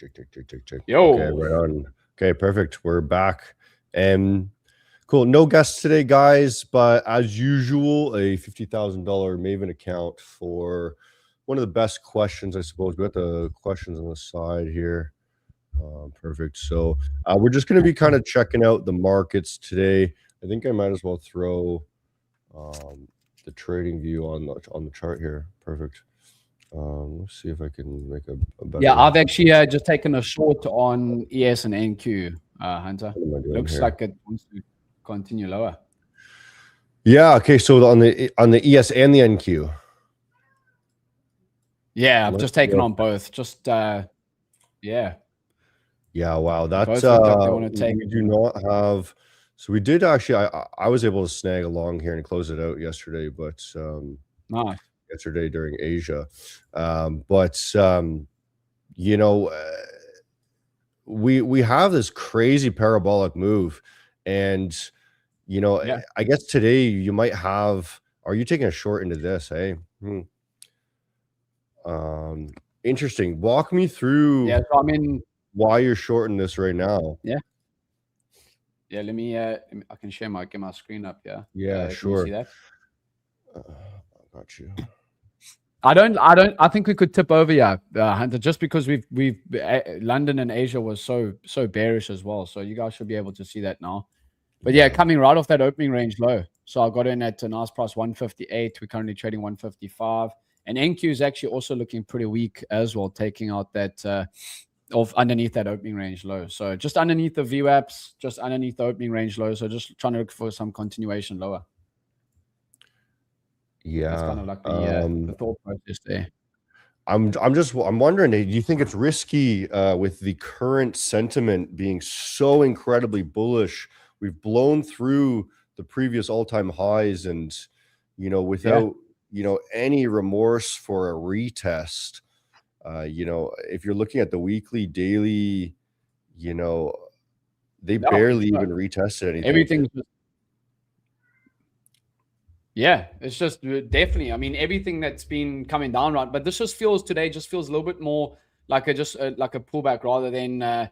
Check. Yo. Okay, right on. Okay, perfect. We're back. Cool. No guests today, guys, but as usual, a $50,000 Maven account for one of the best questions, I suppose. We got the questions on the side here. Perfect. So we're just going to be kind of checking out the markets today. I think I might as well throw the trading view on the chart here. Perfect. Let's see if I can make a better. Yeah, I've actually just taken a short on ES and NQ, Hunter. Looks like it wants to continue lower. Yeah. Okay. So on the ES and the NQ. Yeah, I've just taken on both. Just yeah. Yeah. Wow. That's both look like they want to take. We do not have. So we did actually. I was able to snag along here and close it out yesterday, but nice. Yesterday during Asia, you know, we have this crazy parabolic move, and you know, yeah. I guess today you might have. Are you taking a short into this? Hey, interesting. Walk me through. Yeah, so I mean, why you're shorting this right now? Yeah. Yeah. Let me. I can share get my screen up. Yeah. Yeah. Sure. Can you see that? Got you. I think we could tip over, Hunter, just because we've London and Asia was so bearish as well. So you guys should be able to see that now. But yeah, coming right off that opening range low. So I got in at a nice price 158. We're currently trading 155. And NQ is actually also looking pretty weak as well, taking out that off underneath that opening range low. So just underneath the VWAPs, just underneath the opening range low. So just trying to look for some continuation lower. Yeah, that's kind of like the thought process there. I'm wondering, do you think it's risky with the current sentiment being so incredibly bullish? We've blown through the previous all-time highs, and you know, without you know, any remorse for a retest. You know, if you're looking at the weekly, daily, you know, they barely even retested anything. Everything's yeah, it's just definitely. I mean, everything that's been coming down, right? But this just feels today a little bit more like like a pullback rather than a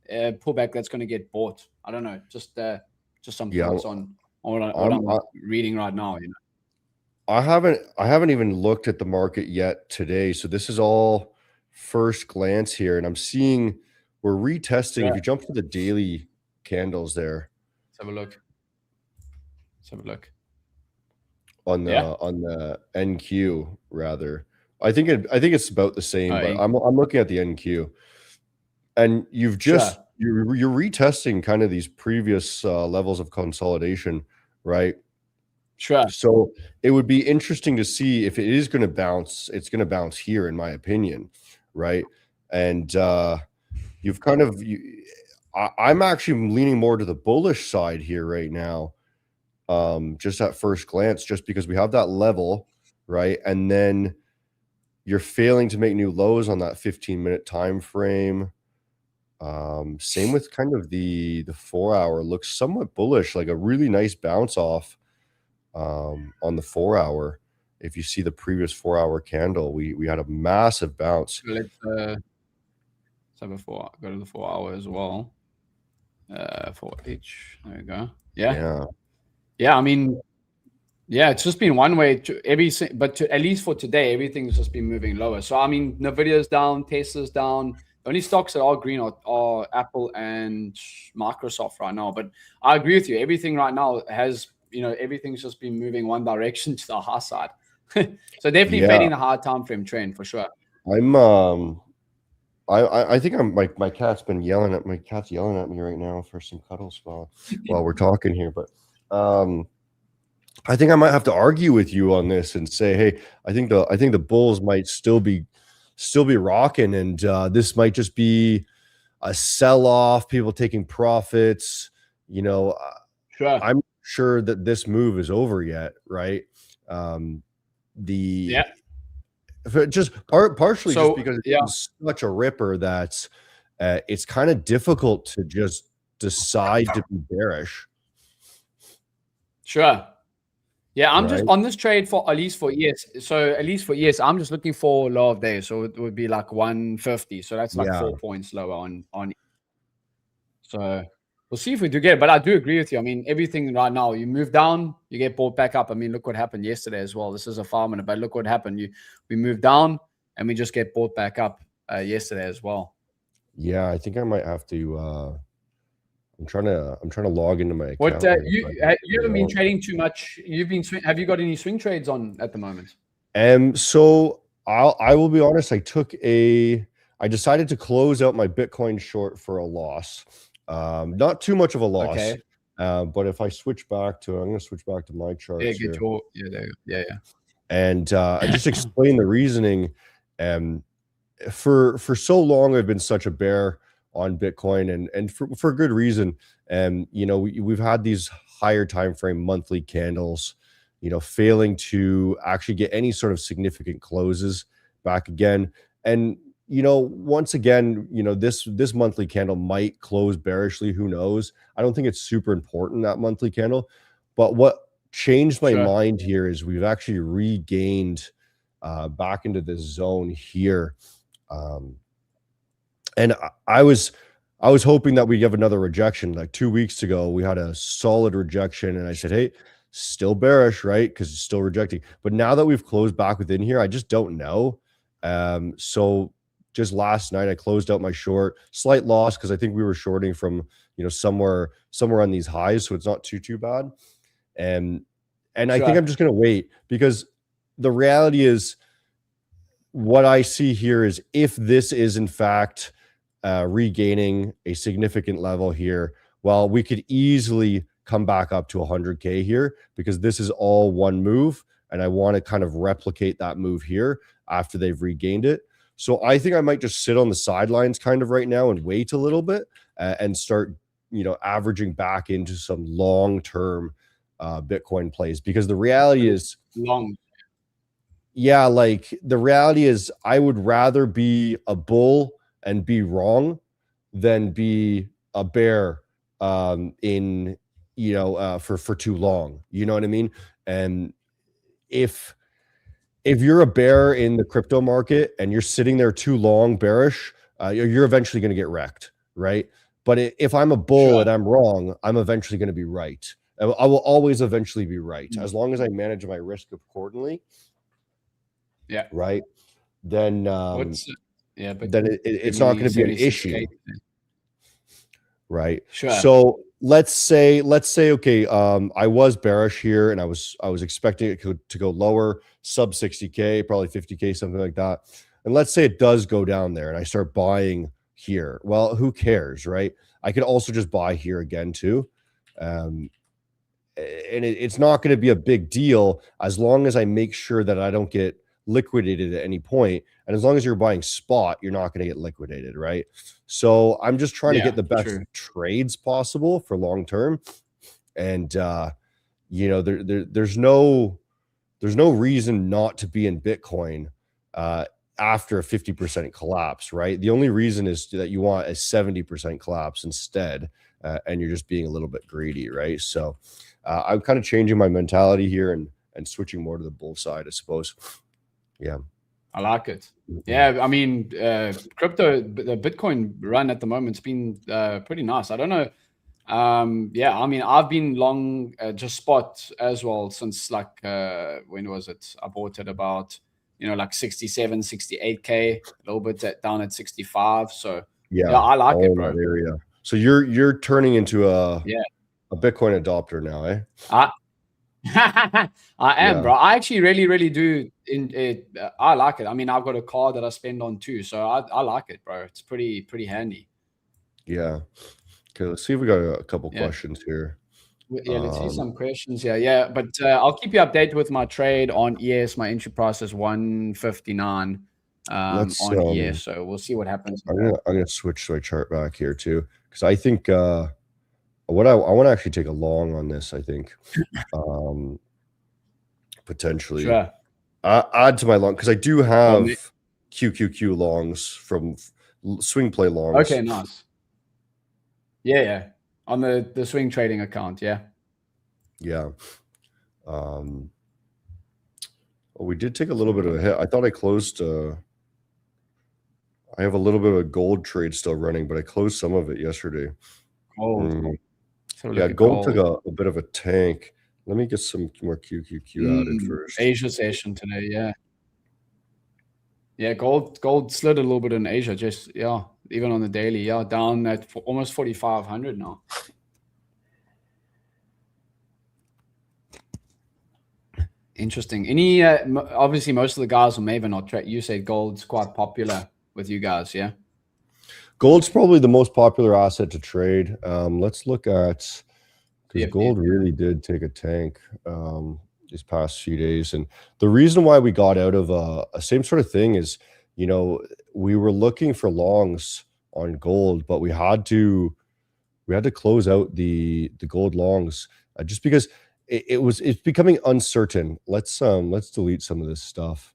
pullback that's going to get bought. I don't know. Just some thoughts on what I'm reading right now. You know, I haven't even looked at the market yet today, so this is all first glance here, and I'm seeing we're retesting. Yeah. If you jump to the daily candles there, let's have a look. On the NQ rather. I think it's about the same, but I'm looking at the NQ, and you've just you're retesting kind of these previous levels of consolidation, right? Sure. So it would be interesting to see if it is going to bounce. It's going to bounce here, in my opinion, right? And you've kind of I'm actually leaning more to the bullish side here right now. Just at first glance, just because we have that level, right? And then you're failing to make new lows on that 15-minute time frame. Same with kind of the 4-hour looks somewhat bullish, like a really nice bounce off on the 4-hour. If you see the previous 4-hour candle, we had a massive bounce. Let's have a go to the 4-hour as well. For each, there we go. Yeah, I mean, yeah, it's just been one way but at least for today, everything's just been moving lower. So I mean, Nvidia's down, Tesla's down. The only stocks that are green are Apple and Microsoft right now. But I agree with you. Everything right now has, you know, everything's just been moving one direction to the high side. So definitely fading the high time frame trend for sure. I think my cat's yelling at me right now for some cuddles while we're talking here, but I think I might have to argue with you on this and say, hey, I think the bulls might still be rocking, and this might just be a sell-off, people taking profits. You know, sure. I'm sure that this move is over yet, right? Just partially just because it's such a ripper that it's kind of difficult to just decide to be bearish. Sure. Yeah, I'm just on this trade for at least for ES. So at least for ES, I'm just looking for low of day. So it would be like 150. So that's like 4 points lower on. So we'll see if we do get it. But I do agree with you. I mean, everything right now, you move down, you get bought back up. I mean, look what happened yesterday as well. This is a 5 minute, but look what happened. We moved down and we just get bought back up yesterday as well. Yeah, I think I might have to. I'm trying to log into my account. What you haven't been trading too much. Have you got any swing trades on at the moment? So I will be honest. I decided to close out my Bitcoin short for a loss. Not too much of a loss. Okay. But if I switch back to, I'm going to switch back to my charts. Yeah. And I just explain the reasoning. For so long, I've been such a bear on Bitcoin, and for good reason. And we've had these higher time frame monthly candles, failing to actually get any sort of significant closes back again. And once again, this monthly candle might close bearishly. Who knows? I don't think it's super important, that monthly candle. But what changed my mind here is we've actually regained back into this zone here. And I was hoping that we'd have another rejection. Like 2 weeks ago, we had a solid rejection, and I said, hey, still bearish, right? Because it's still rejecting. But now that we've closed back within here, I just don't know. So just last night, I closed out my short, slight loss because I think we were shorting from somewhere on these highs, so it's not too bad. And I think I'm just gonna wait, because the reality is, what I see here is, if this is in fact regaining a significant level here, well, we could easily come back up to 100K here, because this is all one move, and I want to kind of replicate that move here after they've regained it. So I think I might just sit on the sidelines kind of right now and wait a little bit and start averaging back into some long-term Bitcoin plays, because the reality is the reality is, I would rather be a bull and be wrong than be a bear for too long. You know what I mean? And if you're a bear in the crypto market and you're sitting there too long bearish, you're eventually going to get wrecked, right? But if I'm a bull and I'm wrong, I'm eventually going to be right. I will always eventually be right, as long as I manage my risk accordingly. Yeah. Right. Then then it's not going to be an issue. Right. Sure. So let's say okay, I was bearish here, and I was expecting it to go lower, sub 60K, probably 50K, something like that. And let's say it does go down there and I start buying here. Well, who cares, right? I could also just buy here again too. And it's not going to be a big deal, as long as I make sure that I don't get liquidated at any point. And as long as you're buying spot, you're not going to get liquidated, right? So I'm just trying to get the best trades possible for long term. And there's no reason not to be in Bitcoin after a 50% collapse, right? The only reason is that you want a 70% collapse instead, and you're just being a little bit greedy, right? So I'm kind of changing my mentality here and switching more to the bull side, I suppose. Yeah, I like it. Yeah, I mean, crypto, the Bitcoin run at the moment's been pretty nice. I don't know. Yeah, I mean, I've been long just spot as well since like when was it? I bought it about like 67, 68K, a little bit down at 65. So yeah, I like it, bro. Area. So you're turning into a Bitcoin adopter now, eh? I am, bro. I actually really do. I like it. I mean, I've got a card that I spend on too, so I like it, bro. It's pretty handy. Yeah. Okay, let's see if we got a couple questions here. Yeah, let's see some questions here. Yeah, but I'll keep you updated with my trade on ES. My entry price is 159 on ES, so we'll see what happens. I'm gonna switch my chart back here too, because I think I want to actually take a long on this. I think potentially add to my long, because I do have QQQ longs from swing play longs. Okay, nice. Yeah, on the swing trading account. Yeah. And Well, we did take a little bit of a hit. I thought I closed. I have a little bit of a gold trade still running, but I closed some of it yesterday. Gold. Yeah, gold took a bit of a tank. Let me get some more QQQ added first. Asia session today, yeah. Yeah, gold slid a little bit in Asia, just even on the daily, down at almost 4,500 now. Interesting. Any obviously most of the guys on Maven are you said gold's quite popular with you guys, yeah? Gold's probably the most popular asset to trade. Let's look at, because gold really did take a tank these past few days. And the reason why we got out of a same sort of thing is, you know, we were looking for longs on gold, but we had to close out the gold longs just because it's becoming uncertain. Let's delete some of this stuff.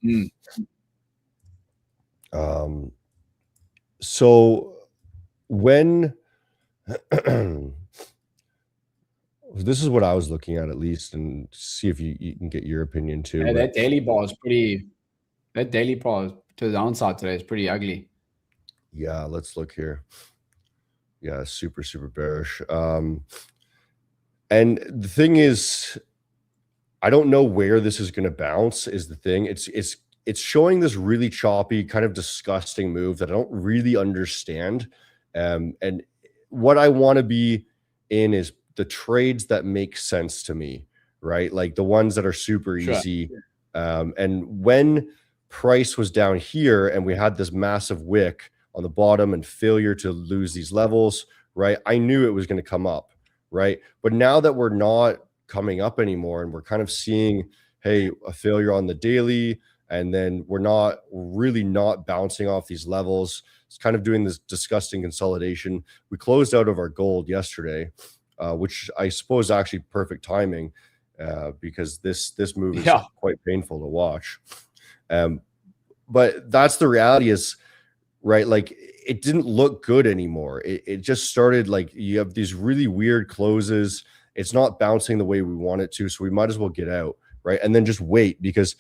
So when this is what I was looking at least, and see if you can get your opinion too. Yeah, that daily bar is pretty. That daily bar to the downside today is pretty ugly. Yeah, let's look here. Yeah, super bearish. And the thing is, I don't know where this is going to bounce. Is the thing. It's showing this really choppy, kind of disgusting move that I don't really understand. And what I want to be in is the trades that make sense to me, right? Like the ones that are super easy. And when price was down here and we had this massive wick on the bottom and failure to lose these levels, right? I knew it was going to come up, right? But now that we're not coming up anymore and we're kind of seeing, hey, a failure on the daily, and then we're really not bouncing off these levels. It's kind of doing this disgusting consolidation. We closed out of our gold yesterday, which I suppose actually perfect timing because this move is quite painful to watch. But that's the reality is, right? Like it didn't look good anymore. It just started like you have these really weird closes. It's not bouncing the way we want it to. So we might as well get out, right? And then just wait, because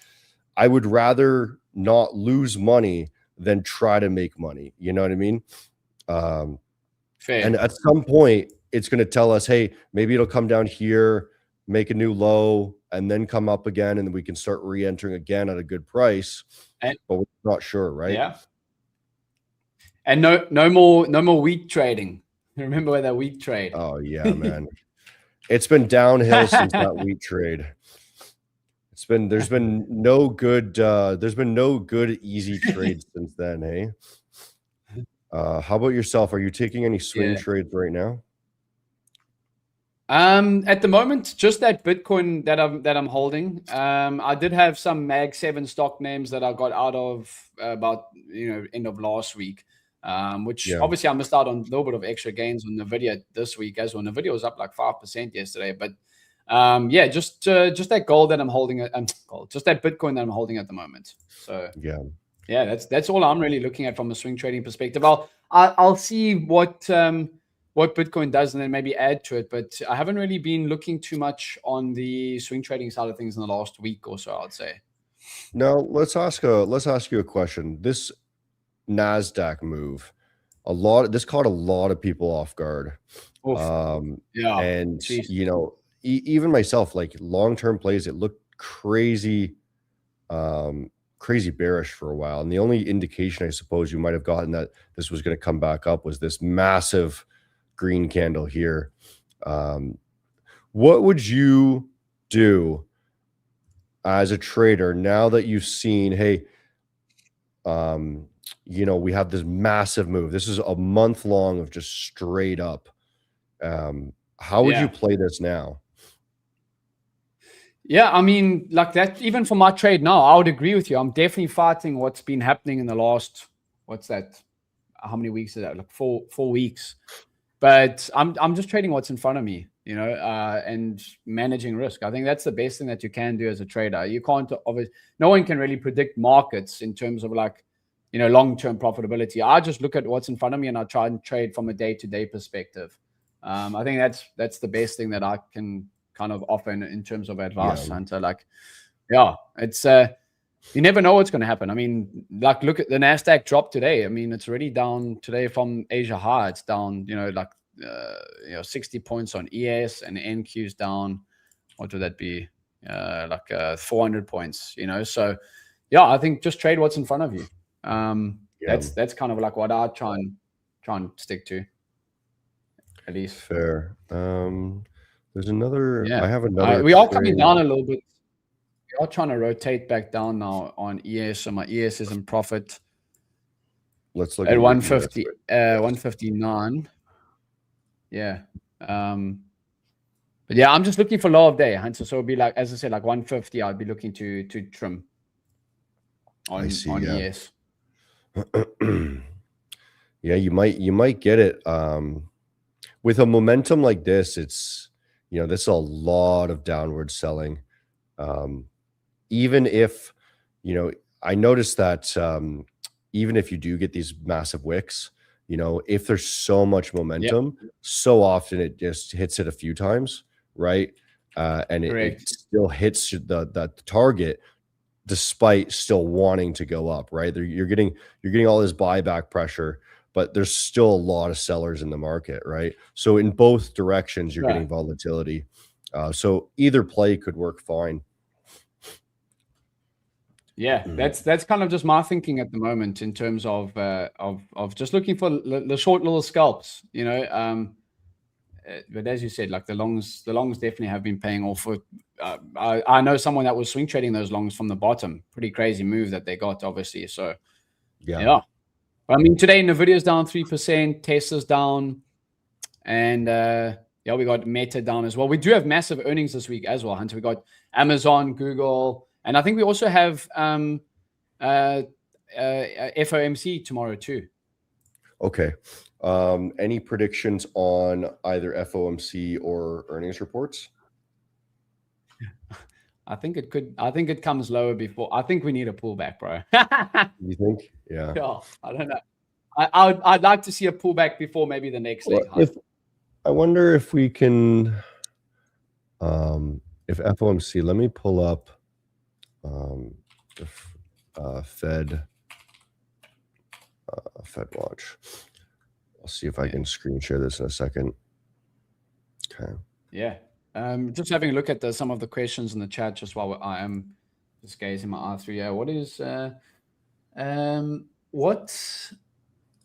I would rather not lose money than try to make money. You know what I mean? And at some point, it's going to tell us, hey, maybe it'll come down here, make a new low, and then come up again, and then we can start re-entering again at a good price. But we're not sure, right? Yeah. And no more wheat trading. Remember where that wheat trade? Oh yeah, man. It's been downhill since that wheat trade. There's been no good easy trades since then, hey? How about yourself? Are you taking any swing trades right now? At the moment, just that Bitcoin that I'm holding. I did have some Mag 7 stock names that I got out of about end of last week. Which obviously I missed out on a little bit of extra gains on Nvidia this week as well. Nvidia was up like 5% yesterday, but just that gold that I'm holding, just that Bitcoin that I'm holding at the moment. So that's all I'm really looking at from a swing trading perspective. I'll see what Bitcoin does and then maybe add to it, but I haven't really been looking too much on the swing trading side of things in the last week or so, I'd say. Now let's ask you a question. This NASDAQ move, this caught a lot of people off guard. And geez. Even myself, like long-term plays, it looked crazy bearish for a while. And the only indication I suppose you might have gotten that this was going to come back up was this massive green candle here. What would you do as a trader now that you've seen, hey, we have this massive move. This is a month long of just straight up. How would you play this now? Yeah, I mean, like that, even for my trade now, I would agree with you. I'm definitely fighting what's been happening in the last, how many weeks is that? Like four weeks. But I'm just trading what's in front of me, and managing risk. I think that's the best thing that you can do as a trader. You can't, no one can really predict markets in terms of long-term profitability. I just look at what's in front of me and I try and trade from a day-to-day perspective. I think that's the best thing that I can kind of offer in terms of advice. And so it's you never know what's going to happen. I mean, like, look at the NASDAQ drop today. I mean, it's already down today from Asia high. It's down, 60 points on ES, and NQ's down. What would that be? 400 points, So, yeah, I think just trade what's in front of you. That's kind of like what I try and stick to, at least. Fair. There's another. Yeah. I have another. We are coming down a little bit. We are trying to rotate back down now on ES, so my ES is in profit. Let's look at 150, 159. Yeah. But yeah, I'm just looking for low of day, Hunter. So it'll be like, as I said, like 150. I'd be looking to trim on ES. Yeah, you might get it. With a momentum like this, it's this is a lot of downward selling. Even if I noticed that even if you do get these massive wicks, if there's so much momentum, so often it just hits it a few times, right? And it still hits the target despite still wanting to go up, right? You're getting all this buyback pressure, but there's still a lot of sellers in the market, right? So in both directions, you're getting volatility. So either play could work fine. Yeah, that's kind of just my thinking at the moment in terms of just looking for the short little scalps, But as you said, like the longs definitely have been paying off. I know someone that was swing trading those longs from the bottom. Pretty crazy move that they got, obviously. So yeah. But I mean, today Nvidia's down 3%, Tesla's down, and we got Meta down as well. We do have massive earnings this week as well, Hunter. We got Amazon, Google. And I think we also have FOMC tomorrow too. Okay. Any predictions on either FOMC or earnings reports? I think it comes lower before. I think we need a pullback, bro. You think? Yeah. I don't know. I'd like to see a pullback before maybe the next leg. I wonder if we can, if FOMC, let me pull up Fed Watch. I'll see if I can screen share this in a second. Okay. Yeah. Just having a look at some of the questions in the chat just while I am just gazing my eye through. Yeah. What is what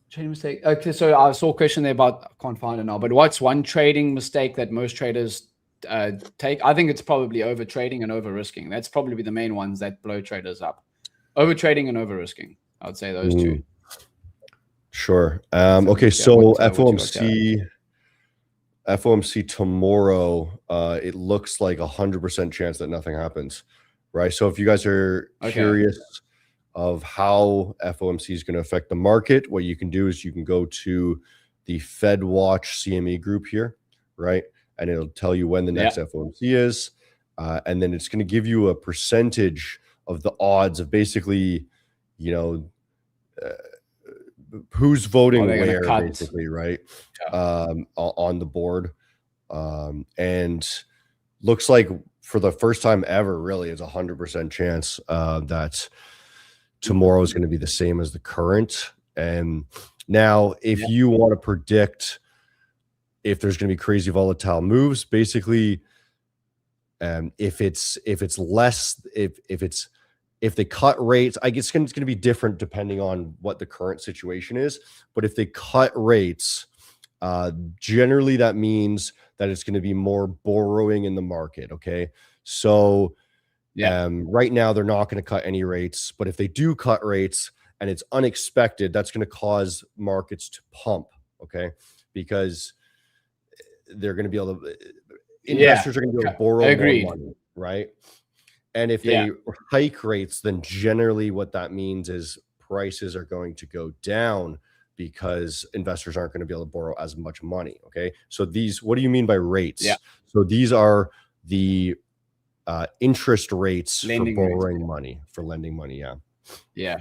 trading mistake? Okay, so I saw a question there about, I can't find it now, but what's one trading mistake that most traders take? I think it's probably over trading and over risking. That's probably the main ones that blow traders up. Over trading and over risking. I would say those two. Sure. Okay. So FOMC tomorrow, it looks like 100% chance that nothing happens, right? So if you guys are curious of how FOMC is going to affect the market, what you can do is you can go to the Fed Watch CME group here, right? And it'll tell you when the next FOMC is. And then it's going to give you a percentage of the odds of basically, who's voting where, basically, right? On the board. And looks like for the first time ever, really, is 100% chance that tomorrow is going to be the same as the current. And now, if you want to predict if there's going to be crazy volatile moves, basically, if they cut rates, I guess it's going to be different depending on what the current situation is. But if they cut rates, generally that means that it's going to be more borrowing in the market. Okay. So right now they're not going to cut any rates, but if they do cut rates and it's unexpected, that's going to cause markets to pump. Okay. Because they're going to be able to, investors are going to be able to borrow more money, right? And if they hike rates, then generally what that means is prices are going to go down because investors aren't going to be able to borrow as much money. Okay. So what do you mean by rates? Yeah. So these are the interest rates lending for borrowing money, for lending money. Yeah. Yeah.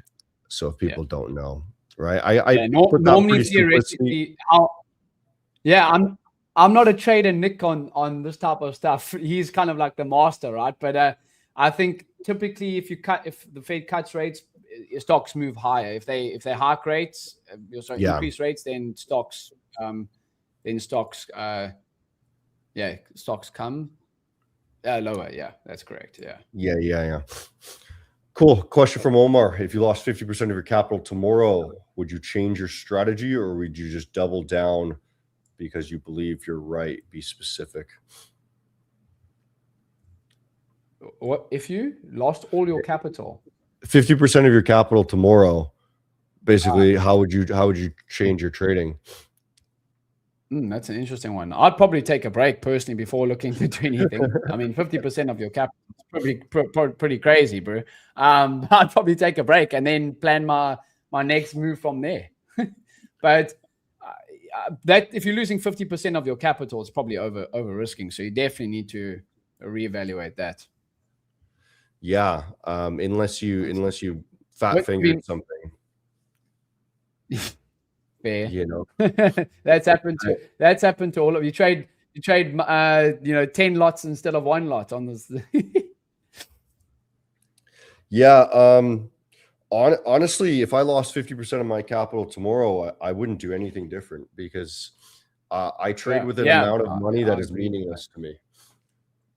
So if people don't know, right? I normally theoretically, I'm not a trader, Nick, on this type of stuff. He's kind of like the master, right? But I think typically if the Fed cuts rates, stocks move higher. If they hike rates, increase rates, then stocks stocks come lower. Yeah, that's correct. Yeah. Cool. Question from Omar. If you lost 50% of your capital tomorrow, would you change your strategy, or would you just double down because you believe you're right? Be specific. What if you lost all your capital? 50% of your capital tomorrow. Basically, how would you change your trading? That's an interesting one. I'd probably take a break personally before looking to do anything. I mean, 50% of your capital is probably pretty crazy, bro. I'd probably take a break and then plan my next move from there. But that if you're losing 50% of your capital, it's probably over risking. So you definitely need to reevaluate that. Yeah, unless you fat fingered something. Fair. You know, that's happened to all of you. Trade 10 lots instead of 1 lot on this. Yeah. Honestly, if I lost 50% of my capital tomorrow, I wouldn't do anything different, because I trade with an amount of money that is meaningless to me.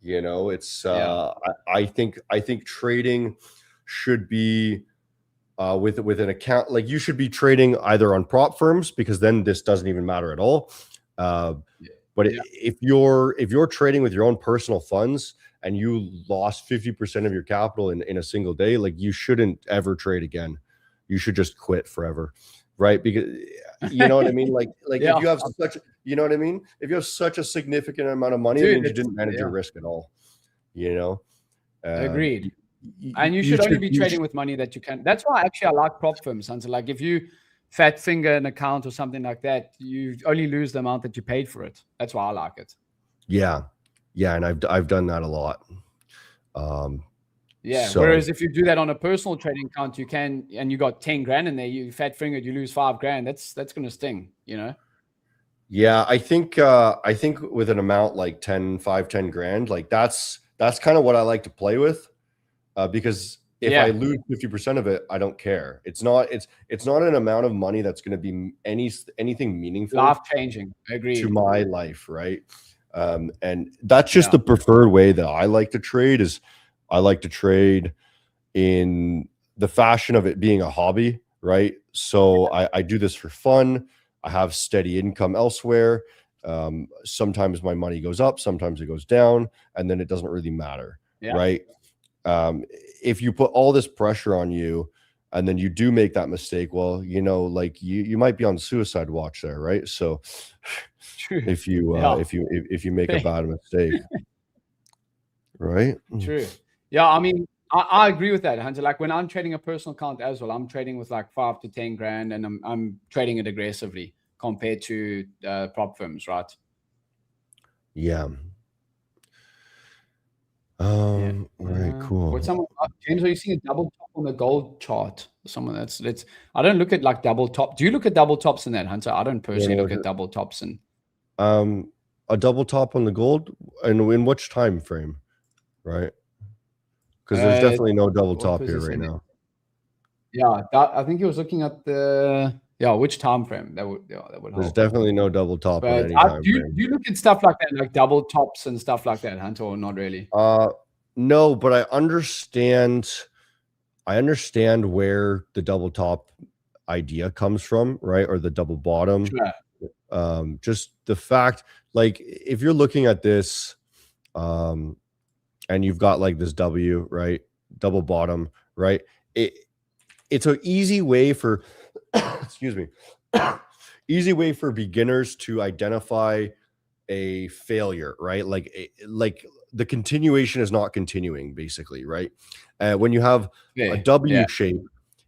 You know, it's I think trading should be with an account. Like, you should be trading either on prop firms, because then this doesn't even matter at all. But if you're trading with your own personal funds and you lost 50% of your capital in a single day, like, you shouldn't ever trade again. You should just quit forever, right? Because you know what I mean? Like if you have such, you know what I mean? If you have such a significant amount of money, then you didn't manage your risk at all. You know? Agreed. And you should only be trading with money that you can. That's why actually I like prop firms, Hunter. Like, if you fat finger an account or something like that, you only lose the amount that you paid for it. That's why I like it. Yeah, and I've done that a lot. Whereas if you do that on a personal trading account, you can, and you got 10 grand in there, you fat fingered, you lose 5 grand. That's going to sting, you know? Yeah, I think with an amount like 10 grand, like that's kind of what I like to play with. Because if I lose 50% of it, I don't care. It's not an amount of money that's going to be anything meaningful, life changing. Agreed. To my life, right? And that's just the preferred way that I like to trade. Is I like to trade in the fashion of it being a hobby, right? So I do this for fun. I have steady income elsewhere. Sometimes my money goes up, sometimes it goes down, and then it doesn't really matter, right? If you put all this pressure on you and then you do make that mistake, well, you know, like you might be on suicide watch there, right? So if you make a bad mistake, right? True. Yeah, I mean, I agree with that, Hunter. Like, when I'm trading a personal account as well, I'm trading with like 5 to 10 grand, and I'm trading it aggressively compared to prop firms, right? Yeah. All right, cool. James, are you seeing a double top on the gold chart? I don't look at like double top. Do you look at double tops in that, Hunter? I don't personally look at double tops in. A double top on the gold, and in which time frame, right? Because there's definitely no double top here right now. Yeah, I think he was looking at which time frame that would help. There's definitely no double top on any time frame. Do you look at stuff like that, like double tops and stuff like that, Hunter, or not really? No, but I understand where the double top idea comes from, right? Or the double bottom. Sure. Just the fact, like, if you're looking at this, and you've got like this W, right? Double bottom, right? It's an easy way for excuse me, easy way for beginners to identify a failure, right? Like the continuation is not continuing, basically, right? When you have a W shape,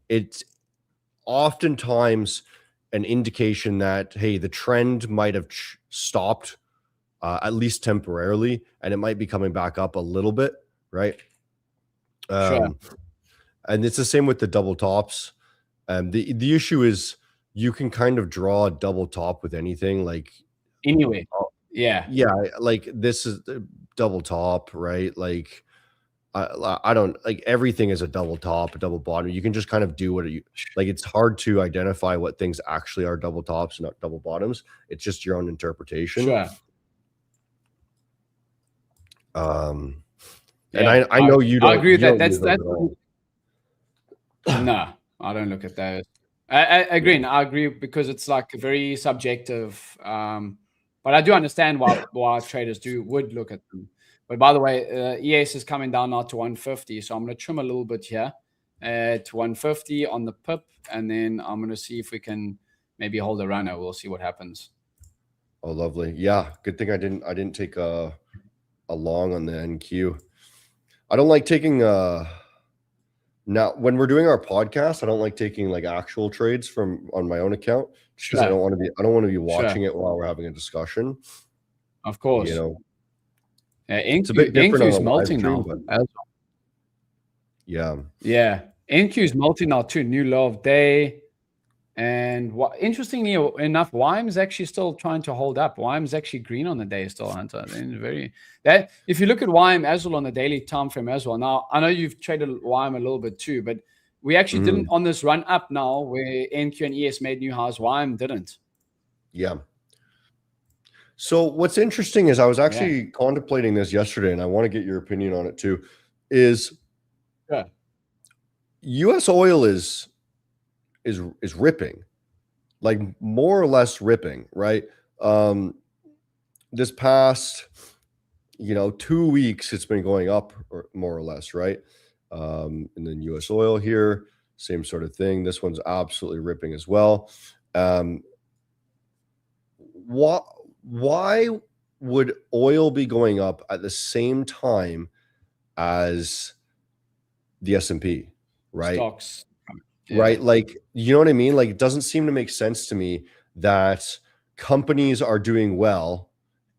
it's oftentimes an indication that, hey, the trend might have stopped, at least temporarily, and it might be coming back up a little bit, right? Sure. And it's the same with the double tops. The issue is you can kind of draw a double top with anything, like anyway. Yeah, like this is the double top, right? Like I don't like everything is a double top, a double bottom. You can just kind of do what you like. It's hard to identify what things actually are double tops and not double bottoms. It's just your own interpretation. Sure. And I know you don't. I agree with that. That's no, I don't look at those. I agree. And I agree because it's like very subjective. But I do understand why traders would look at them. But by the way, ES is coming down now to 150. So I'm going to trim a little bit here to 150 on the pip. And then I'm going to see if we can maybe hold a runner. We'll see what happens. Oh, lovely. Yeah. Good thing I didn't take a long on the NQ. I don't like taking now when we're doing our podcast, I don't like taking like actual trades on my own account just because I don't want to be watching it while we're having a discussion. Of course. You know. Yeah, it's a bit different NQ's melting now. Yeah. Yeah. NQ's melting now too. New low of day. And interestingly enough, YM's actually still trying to hold up. YM's actually green on the day still, Hunter. If you look at YM as well on the daily time frame as well. Now, I know you've traded YM a little bit too, but we actually didn't on this run up now where NQ and ES made new highs. YM didn't. Yeah. So what's interesting is I was actually contemplating this yesterday, and I want to get your opinion on it too, is US oil is ripping, like more or less ripping, right? This past, 2 weeks, it's been going up or more or less, right? And then US oil here, same sort of thing. This one's absolutely ripping as well. Why would oil be going up at the same time as the S&P, right? Stocks. Right? Like, you know what I mean? Like, it doesn't seem to make sense to me that companies are doing well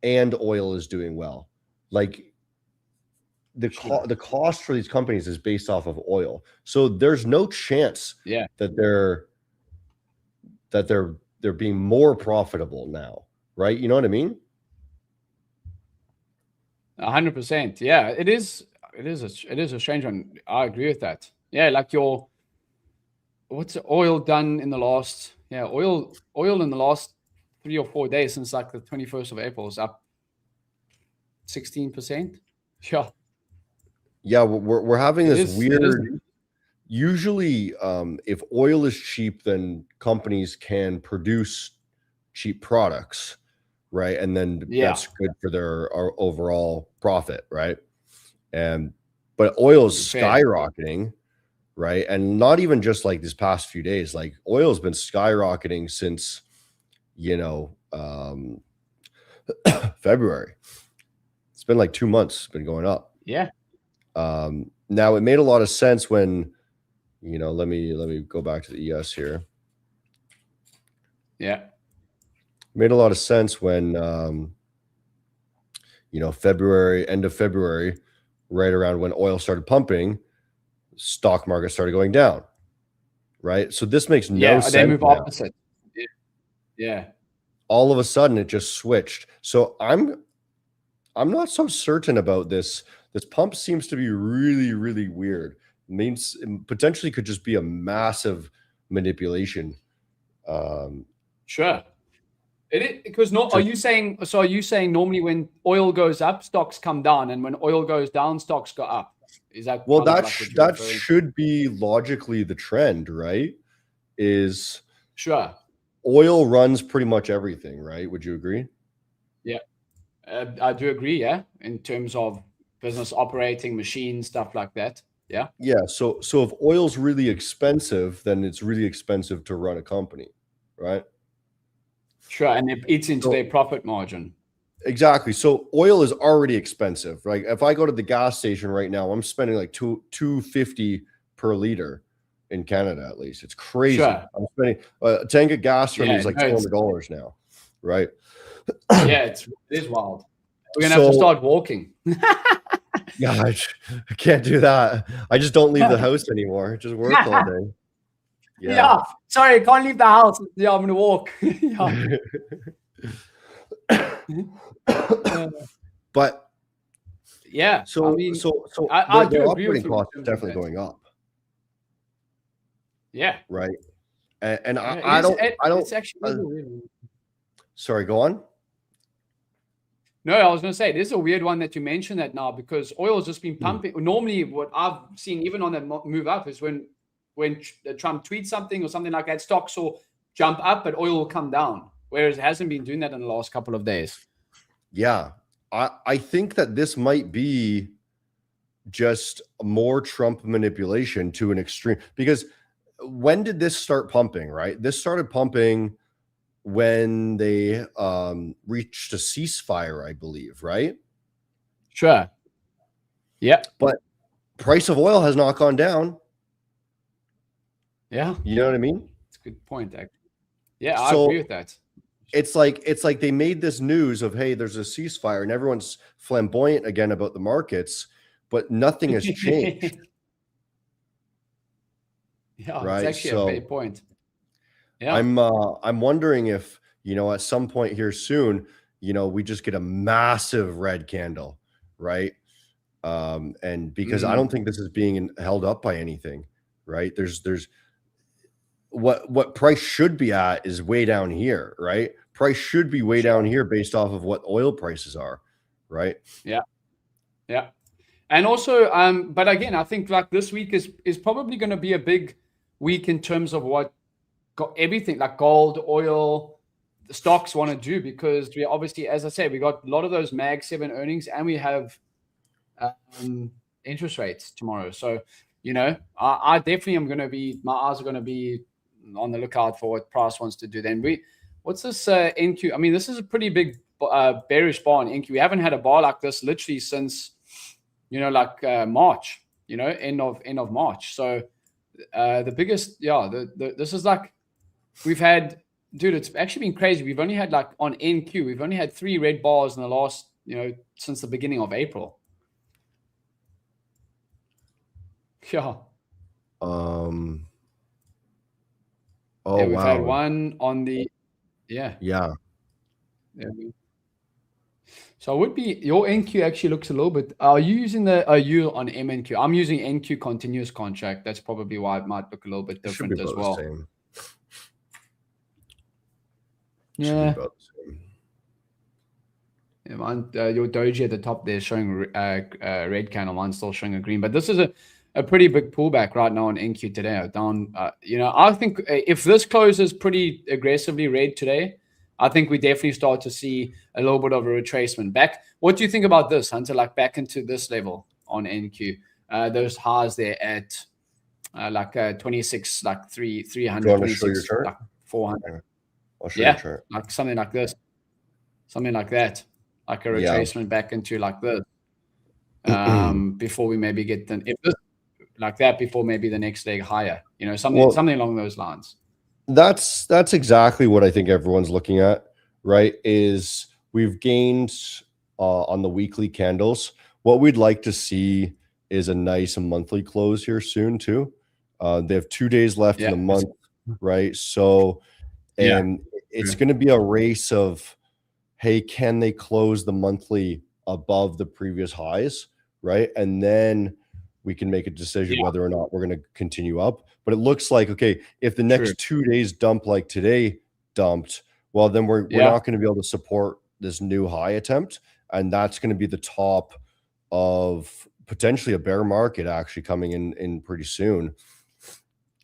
and oil is doing well. Like, the cost for these companies is based off of oil. So there's no chance that they're being more profitable now, right? You know what I mean? 100%. Yeah, it is a strange one. I agree with that. Yeah, like what's oil done in the last? Yeah, oil in the last 3 or 4 days since like the 21st of April is up 16%. Yeah. Yeah, we're having this weird. Usually, if oil is cheap, then companies can produce cheap products, right? And then that's good for their overall profit, right? But oil is skyrocketing, right? And not even just like this past few days. Like oil has been skyrocketing since, February. It's been like 2 months. It's been going up. Yeah. Now it made a lot of sense when, let me go back to the ES here. Yeah. Made a lot of sense when, February, end of February, right around when oil started pumping, stock market started going down, right? So this makes no sense. They move opposite. Yeah. All of a sudden it just switched. So I'm not so certain about this. This pump seems to be really, really weird. It means it potentially could just be a massive manipulation. Sure. Because are you saying normally when oil goes up, stocks come down, and when oil goes down, stocks go up? Is that that should be logically the trend, right? Is sure. Oil runs pretty much everything, right? Would you agree? Yeah, I do agree. Yeah, in terms of business operating, machines, stuff like that. Yeah. Yeah. So if oil's really expensive, then it's really expensive to run a company, right? Sure, and it eats into their profit margin. Exactly. So oil is already expensive. Like if I go to the gas station right now, I'm spending like $2.50 per liter in Canada, at least. It's crazy. Sure. I'm spending a tank of gas for me is like $200 now, right? Yeah, it is wild. We're gonna have to start walking. Yeah, I can't do that. I just don't leave the house anymore. Just work all day. Yeah. Sorry, I can't leave the house. Yeah, I'm gonna walk. But Yeah. So I mean, so I their do agree with operating you in costs are terms of definitely that. going up, Yeah. right? And Yeah, I don't it's actually uh, a weird one. sorry, go on. No, I was going to say, this is a weird one that you mentioned that now, because oil has just been pumping. Normally, what I've seen, even on that move up, is when Trump tweets something or something like that, stocks will jump up, but oil will come down. Whereas it hasn't been doing that in the last couple of days. Yeah. I think that this might be just more Trump manipulation to an extreme, because when did this start pumping, right? This started pumping when they reached a ceasefire, I believe, right? Sure. Yeah. But price of oil has not gone down. Yeah. You know what I mean? It's a good point, actually. Yeah, I So agree with that. it's like they made this news of, hey, there's a ceasefire, and everyone's flamboyant again about the markets, but nothing has changed. Yeah, it's Right. actually a fair point. Yeah. I'm wondering if, at some point here soon, we just get a massive red candle, right? And because I don't think this is being held up by anything, right? There's what price should be at is way down here, right? Price should be way down here based off of what oil prices are, right? Yeah. Yeah. And also, but again, I think like this week is probably going to be a big week in terms of what got everything like gold, oil, the stocks want to do, because we obviously, as I said, we got a lot of those Mag 7 earnings, and we have interest rates tomorrow. So, I definitely am going to be, my eyes are going to be on the lookout for what price wants to do. Then what's this NQ? I mean, this is a pretty big bearish bar in NQ. We haven't had a bar like this literally since, March, end of March. So the biggest, this is like, we've had, dude, it's actually been crazy. We've only had on NQ, we've only had 3 red bars in the last, since the beginning of April. Yeah. Oh, yeah, we've had wow. one on the, yeah. So it would be, your NQ actually looks a little bit, are you on MNQ? I'm using NQ continuous contract. That's probably why it might look a little bit different as well. Same. Yeah. Yeah, mine, your doji at the top there showing red candle, mine's still showing a green. But this is a pretty big pullback right now on NQ today. Down, I think if this closes pretty aggressively red today, I think we definitely start to see a little bit of a retracement back. What do you think about this, Hunter? Like back into this level on NQ, those highs there at 26, like 300, 26, like 400. I'll show you a chart. Like something like this, something like that, like a retracement back into like this. Before we maybe get if this like that, before maybe the next leg higher, something along those lines. That's exactly what I think everyone's looking at, right? Is we've gained on the weekly candles. What we'd like to see is a nice monthly close here soon too. They have 2 days left in the month, right? So, and it's going to be a race of, hey, can they close the monthly above the previous highs, right? And then we can make a decision whether or not we're going to continue up. But it looks like, okay, if the next 2 days dump like today dumped, well, then we're not going to be able to support this new high attempt. And that's going to be the top of potentially a bear market actually coming in pretty soon.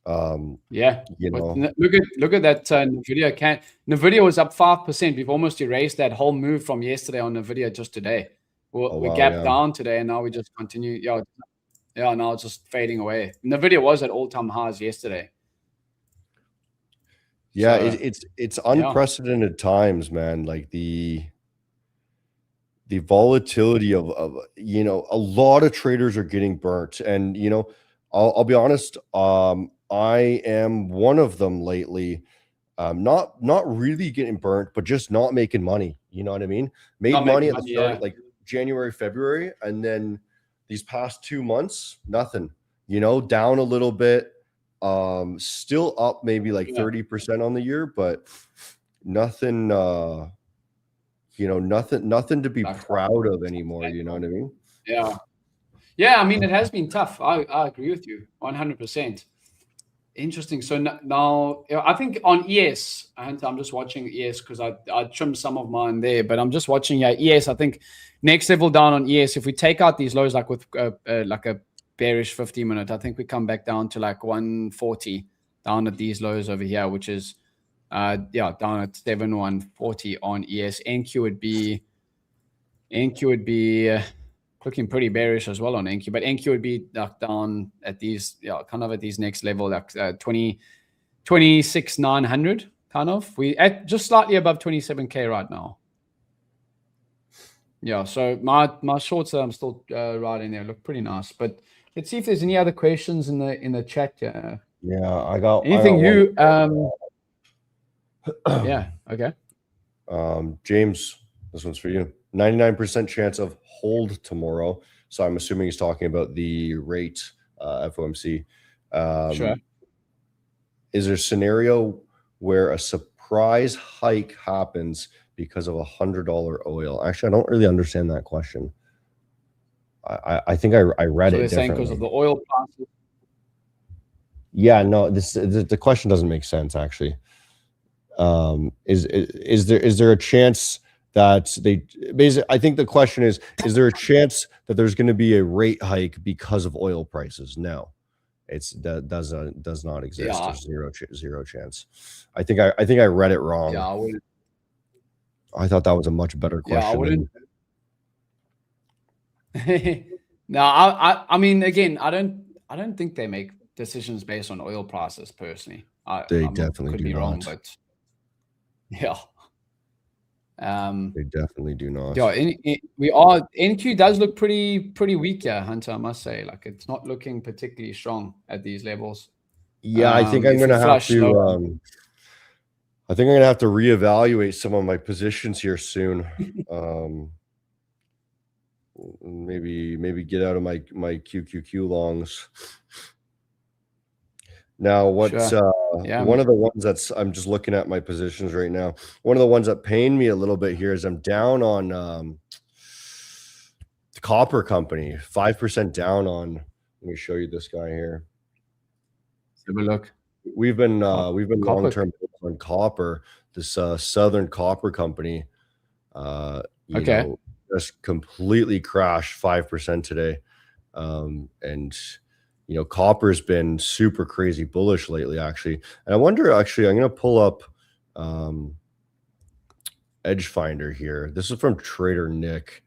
Look at that Nvidia. Nvidia was up 5%. We've almost erased that whole move from yesterday on Nvidia just today. We gapped down today, and now we just continue. Now it's just fading away. Nvidia was at all-time highs yesterday. Yeah, so, it's unprecedented times, man. Like the volatility of a lot of traders are getting burnt, and I'll be honest, I am one of them lately. Not really getting burnt, but just not making money. You know what I mean? Made money at the start, like January, February, and then these past 2 months, nothing. Down a little bit. Still up maybe like 30% on the year, but nothing. Nothing to be proud of anymore. You know what I mean? Yeah, I mean, it has been tough. I agree with you 100%. Interesting. So now I think on ES, and I'm just watching ES because I trimmed some of mine there, but I'm just watching ES. I think next level down on ES, if we take out these lows, like with like a bearish 50-minute, I think we come back down to like 140 down at these lows over here, which is down at 7140 on ES. NQ would be looking pretty bearish as well on NQ, but NQ would be like down at these, kind of at these next level, like 26,900 kind of. We at just slightly above 27K right now. Yeah, so my shorts that I'm still riding there look pretty nice. But let's see if there's any other questions in the chat. Yeah, I got anything you yeah, okay. James, this one's for you. 99% chance of hold tomorrow. So I'm assuming he's talking about the rate FOMC. Sure. Is there a scenario where a surprise hike happens because of $100 oil? Actually, I don't really understand that question. I think I read it differently. Saying because of the oil prices. Yeah, no, the question doesn't make sense actually. Is there a chance that they basically, I think the question is there a chance that there's going to be a rate hike because of oil prices? No, that does not exist. Yeah. There's zero chance. I think I read it wrong. Yeah, I thought that was a much better question. Yeah, I wouldn't. No, I mean, again, I don't think they make decisions based on oil prices personally. They definitely could do be not. wrong, but yeah. They definitely do not. Yeah, NQ does look pretty weak here, Hunter, I must say. Like, it's not looking particularly strong at these levels. Yeah, I think I'm gonna have to I think I'm gonna have to reevaluate some of my positions here soon. Maybe get out of my QQQ longs. Now, what's one of the ones that's, I'm just looking at my positions right now. One of the ones that pain me a little bit here is I'm down on the copper company, 5% down on. Let me show you this guy here. Let's have a look. We've been long-term on copper. This Southern Copper Company, you know, just completely crashed 5% today, and you know, copper's been super crazy bullish lately, actually. And I wonder, actually, I'm going to pull up Edge Finder here. This is from Trader Nick.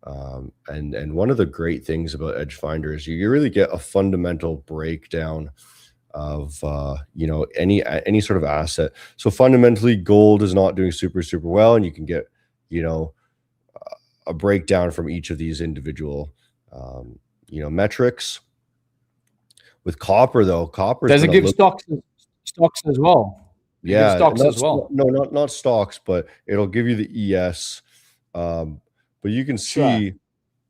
And one of the great things about Edge Finder is you really get a fundamental breakdown of, you know, any sort of asset. So fundamentally, gold is not doing super well, and you can get, you know, a breakdown from each of these individual, you know, metrics. With copper, though, copper does it give stocks as well? Yeah, stocks as well. No, not stocks, but it'll give you the ES. But you can see,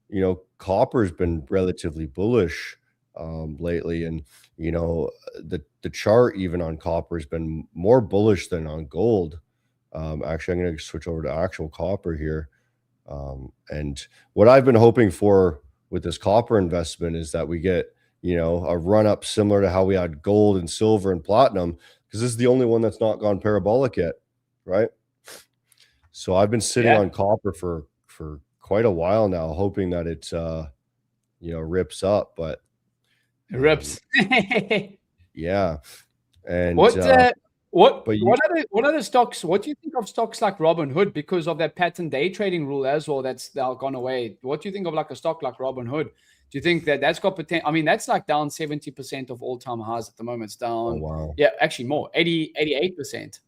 you know, copper's been relatively bullish lately, and you know, the chart even on copper has been more bullish than on gold. Actually, I'm going to switch over to actual copper here. And what I've been hoping for with this copper investment is that we get, you know, a run up similar to how we had gold and silver and platinum, because this is the only one that's not gone parabolic yet, right? So I've been sitting on copper for quite a while now, hoping that it you know, rips up, but it rips. Yeah. And what other stocks? What do you think of stocks like Robinhood because of that pattern day trading rule as well that's now gone away? What do you think of like a stock like Robinhood? Do you think that that's got potential? I mean, that's like down 70% of all-time highs at the moment. It's down. Oh, wow. Yeah, actually more, 88%.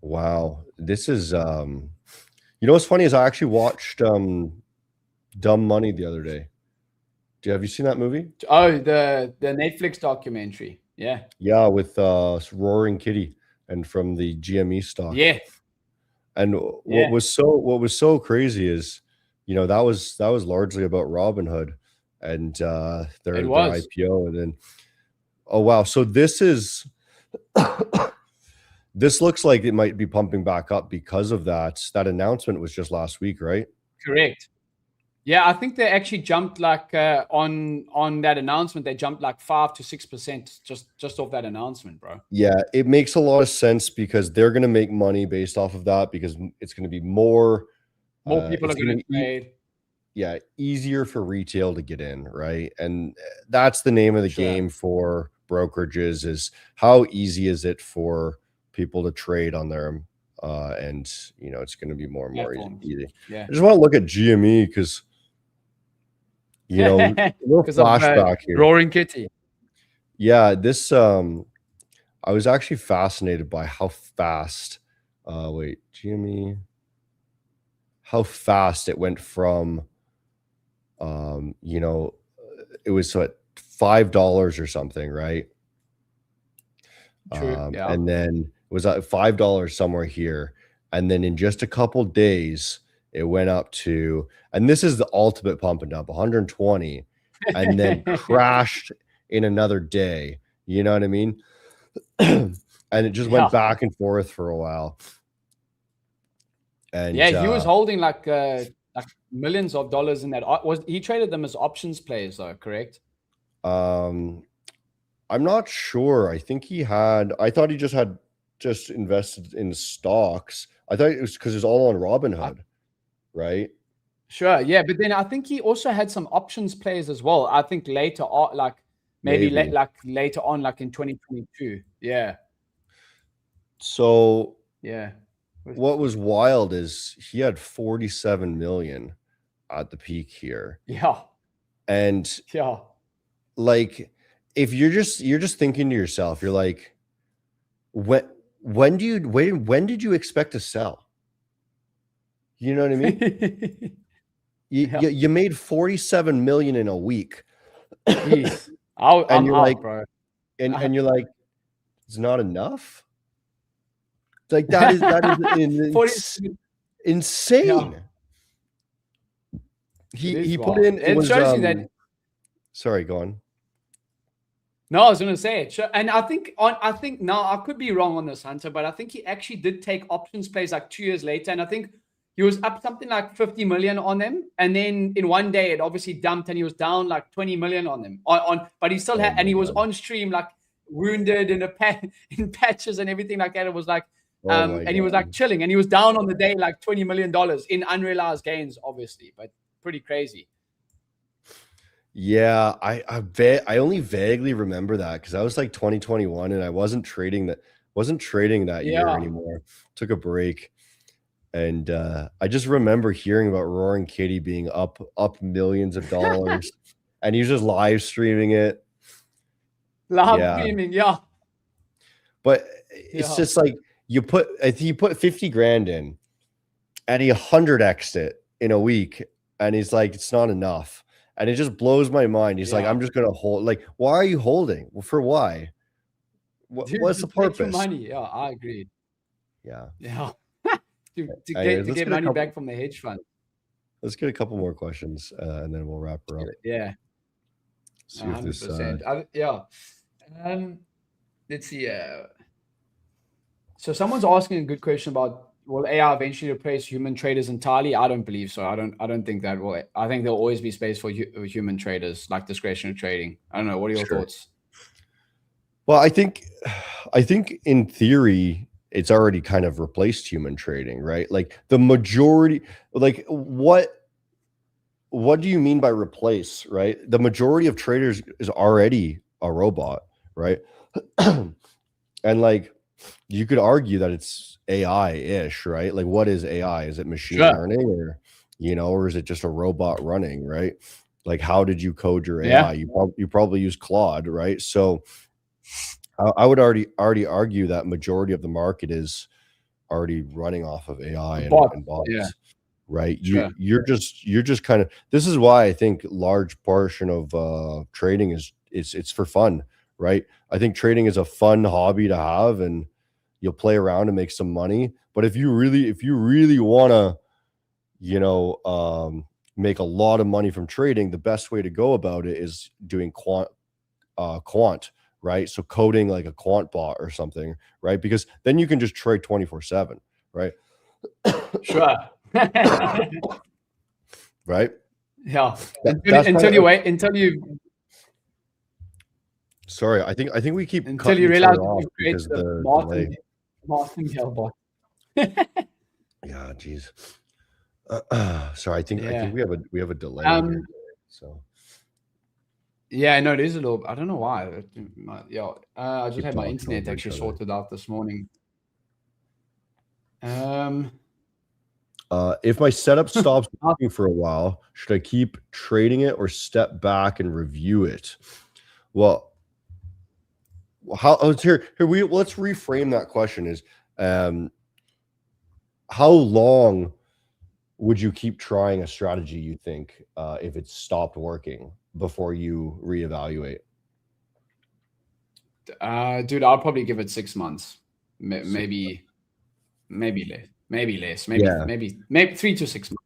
Wow. This is, you know, what's funny is I actually watched Dumb Money the other day. Have you seen that movie? Oh, the Netflix documentary. Yeah. Yeah, with Roaring Kitty and from the GME stock. Yeah. And what was so crazy is, you know, that was largely about Robinhood and their IPO, and then, oh wow, so this is this looks like it might be pumping back up because of that announcement was just last week, right? Correct. Yeah, I think they actually jumped like on that announcement. They jumped like 5 to 6% just off that announcement, bro. Yeah, it makes a lot of sense because they're going to make money based off of that because it's going to be more people are going to trade. Yeah, easier for retail to get in, right? And that's the name of the game for brokerages is how easy is it for people to trade on there? And you know, it's going to be more and more easy. Yeah. I just want to look at GME because you know, little flashback here. Roaring Kitty. Yeah, this I was actually fascinated by how fast wait, GME, how fast it went from you know, it was what, $5 or something, right? True. Yeah. And then it was at $5 somewhere here. And then in just a couple days, it went up to, and this is the ultimate pump and dump, 120, and then crashed in another day. You know what I mean? And it just went back and forth for a while. And yeah, he was holding like millions of dollars in that. He traded them as options plays, though, correct? I'm not sure. I think he had. I thought he just invested in stocks. I thought it was because it's all on Robinhood, right? Sure, yeah, but then I think he also had some options plays as well. I think later on, like maybe. Like later on, like in 2022. Yeah. So yeah. What was wild is he had 47 million at the peak here. Yeah. And yeah, like if you're just thinking to yourself, you're like, when did you expect to sell? You know what I mean? you made 47 million in a week. Jeez. And you're out, like, bro. And you're like, it's not enough. Like that is insane. Yeah. He put in. It shows you that. Sorry, go on. No, I was going to say it. And I think now I could be wrong on this, Hunter, but I think he actually did take options plays like 2 years later, and I think he was up something like 50 million on them, and then in one day it obviously dumped, and he was down like 20 million on them. But he still had, and he was on stream like wounded in patches and everything like that. It was like. And he was like chilling, and he was down on the day like $20 million in unrealized gains, obviously, but pretty crazy. Yeah, I only vaguely remember that because I was like 2021 and I wasn't trading that year anymore. Took a break, and I just remember hearing about Roaring Kitty being up millions of dollars, and he was just live streaming it. Streaming, yeah. But it's just like. He put 50 grand in and he 100x'd it in a week. And he's like, it's not enough. And it just blows my mind. He's like, I'm just going to hold. Like, why are you holding? Well, for why? What's the purpose? Money. Yeah, I agree. Yeah. Yeah. to get money back from the hedge fund. Let's get a couple more questions and then we'll wrap her up. Yeah. See if this, let's see. So someone's asking a good question about, will AI eventually replace human traders entirely? I don't believe so. I don't think that will. I think there'll always be space for human traders, like discretionary trading. I don't know. What are your thoughts? Well, I think in theory, it's already kind of replaced human trading, right? Like the majority, like what do you mean by replace, right? The majority of traders is already a robot, right? And like, you could argue that it's AI-ish, right? Like, what is AI? Is it machine learning, or or is it just a robot running, right? Like, how did you code your AI? You probably use Claude, right? So, I would already argue that majority of the market is already running off of AI and bots, right? You're just kind of. This is why I think large portion of trading is it's for fun, right? I think trading is a fun hobby to have, and you'll play around and make some money. But if you really want to, make a lot of money from trading, the best way to go about it is doing quant, right? So coding like a quant bot or something, right? Because then you can just trade 24/7, right? Sure. Right? Yeah. Until you. Sorry, I think we keep until cutting you each realize other off because the the delay. martingale bot. Yeah, geez. Sorry, I think we have a delay here. So. Yeah, no, it is a little. I don't know why. I just had my internet actually sorted out this morning. If my setup stops working for a while, should I keep trading it or step back and review it? Well, let's reframe that question. Is how long would you keep trying a strategy, you think, if it stopped working before you reevaluate? Dude, I'll probably give it 6 months. Maybe less. Maybe 3 to 6 months.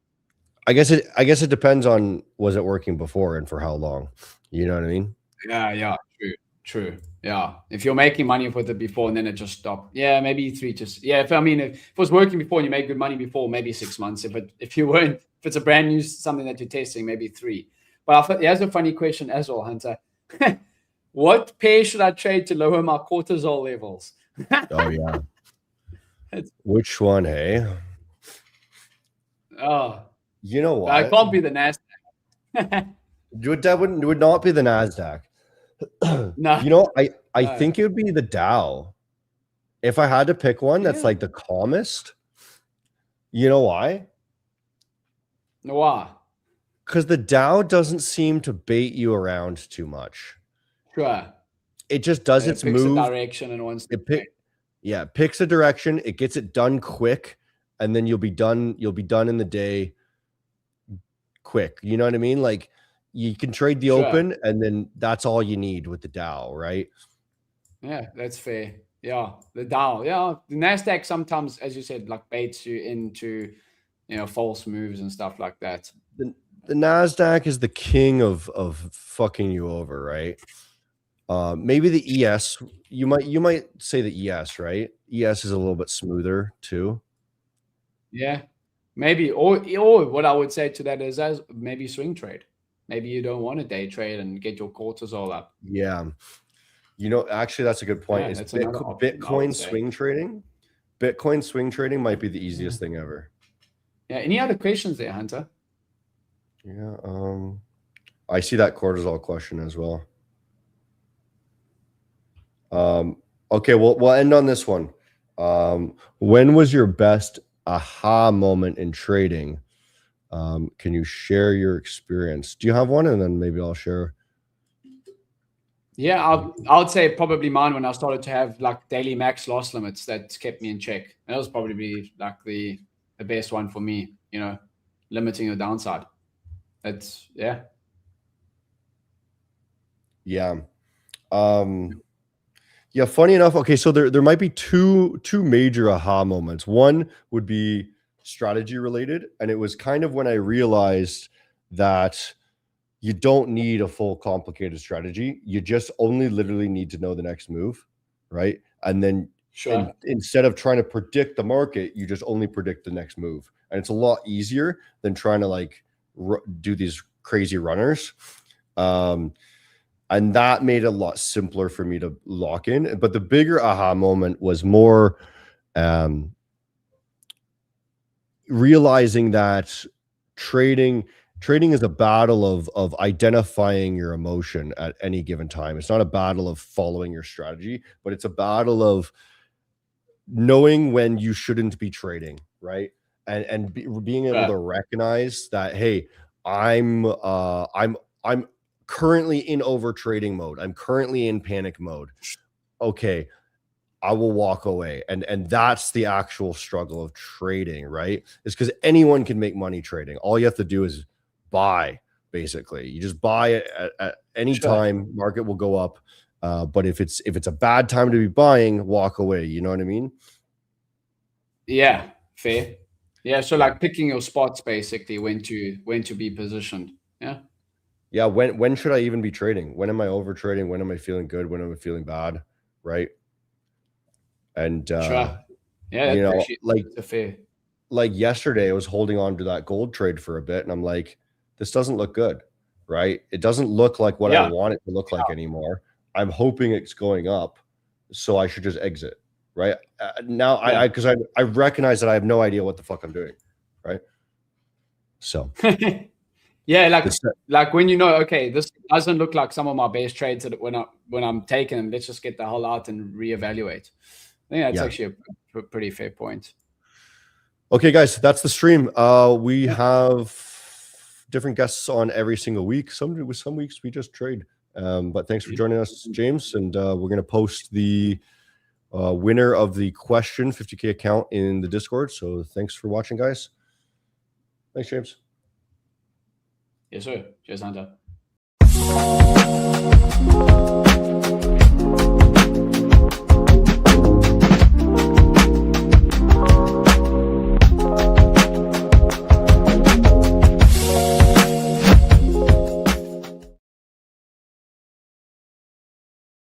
I guess it depends on, was it working before and for how long? You know what I mean? Yeah, true. Yeah, if you're making money with it before and then it just stopped, yeah, maybe 3 to if it was working before and you made good money before, maybe 6 months. If it's a brand new something that you're testing, maybe 3. But here's a funny question as well, Hunter. What pair should I trade to lower my cortisol levels? Oh yeah. Which one, hey? Oh, you know what? I can't be the Nasdaq. That would not be the Nasdaq. No. You know, I think it would be the Dow. If I had to pick one that's like the calmest. You know why? Why? Because the Dow doesn't seem to bait you around too much. Sure. It just does its picks move. A direction and wants to it picks a direction. It gets it done quick, and then you'll be done. You'll be done in the day. Quick, you know what I mean? Like you can trade the open, and then that's all you need with the Dow, right? Yeah, that's fair. Yeah, the Dow. Yeah, the Nasdaq sometimes, as you said, like baits you into, false moves and stuff like that. The Nasdaq is the king of fucking you over, right? Maybe the ES. You might say the ES, right? ES is a little bit smoother too. Yeah, maybe. Or what I would say to that is as maybe swing trade. Maybe you don't want to day trade and get your cortisol up. Yeah. Actually, that's a good point. Yeah, Is that's another option, Bitcoin swing trading? Bitcoin swing trading might be the easiest thing ever. Yeah. Any other questions there, Hunter? Yeah. I see that cortisol question as well. Okay, we'll end on this one. When was your best aha moment in trading? Can you share your experience? Do you have one? And then maybe I'll share. Yeah, I would say probably mine when I started to have like daily max loss limits that kept me in check. That was probably like the best one for me, limiting the downside. That's yeah. Yeah. Yeah, funny enough. Okay, so there might be two major aha moments. One would be strategy related, and it was kind of when I realized that you don't need a full complicated strategy. You just only literally need to know the next move, right? And then instead of trying to predict the market, you just only predict the next move. And it's a lot easier than trying to like do these crazy runners. And that made it a lot simpler for me to lock in. But the bigger aha moment was more realizing that trading is a battle of identifying your emotion at any given time. It's not a battle of following your strategy, but it's a battle of knowing when you shouldn't be trading, right? And being able to recognize that, hey, I'm currently in over trading mode. I'm currently in panic mode. Okay, I will walk away. And that's the actual struggle of trading, right? It's because anyone can make money trading. All you have to do is buy, basically. You just buy it at any time. Market will go up. But if it's a bad time to be buying, walk away. You know what I mean? Yeah, fair. Yeah, so like picking your spots, basically, when to be positioned. Yeah. Yeah, when should I even be trading? When am I over trading? When am I feeling good? When am I feeling bad? Right? And yeah, that's like yesterday I was holding on to that gold trade for a bit, and I'm like, this doesn't look good, right? It doesn't look like what I want it to look like anymore. I'm hoping it's going up, so I should just exit, right? Now, because I recognize that I have no idea what the fuck I'm doing, right? So, yeah, like when you know, okay, this doesn't look like some of my best trades that when I'm taking them, let's just get the hell out and reevaluate. I think that's actually a pretty fair point. Okay, guys, that's the stream. We have different guests on every single week. Some weeks we just trade. But thanks for joining us, James. And we're going to post the winner of the question 50K account in the Discord. So thanks for watching, guys. Thanks, James. Yes, sir. Cheers, Hunter.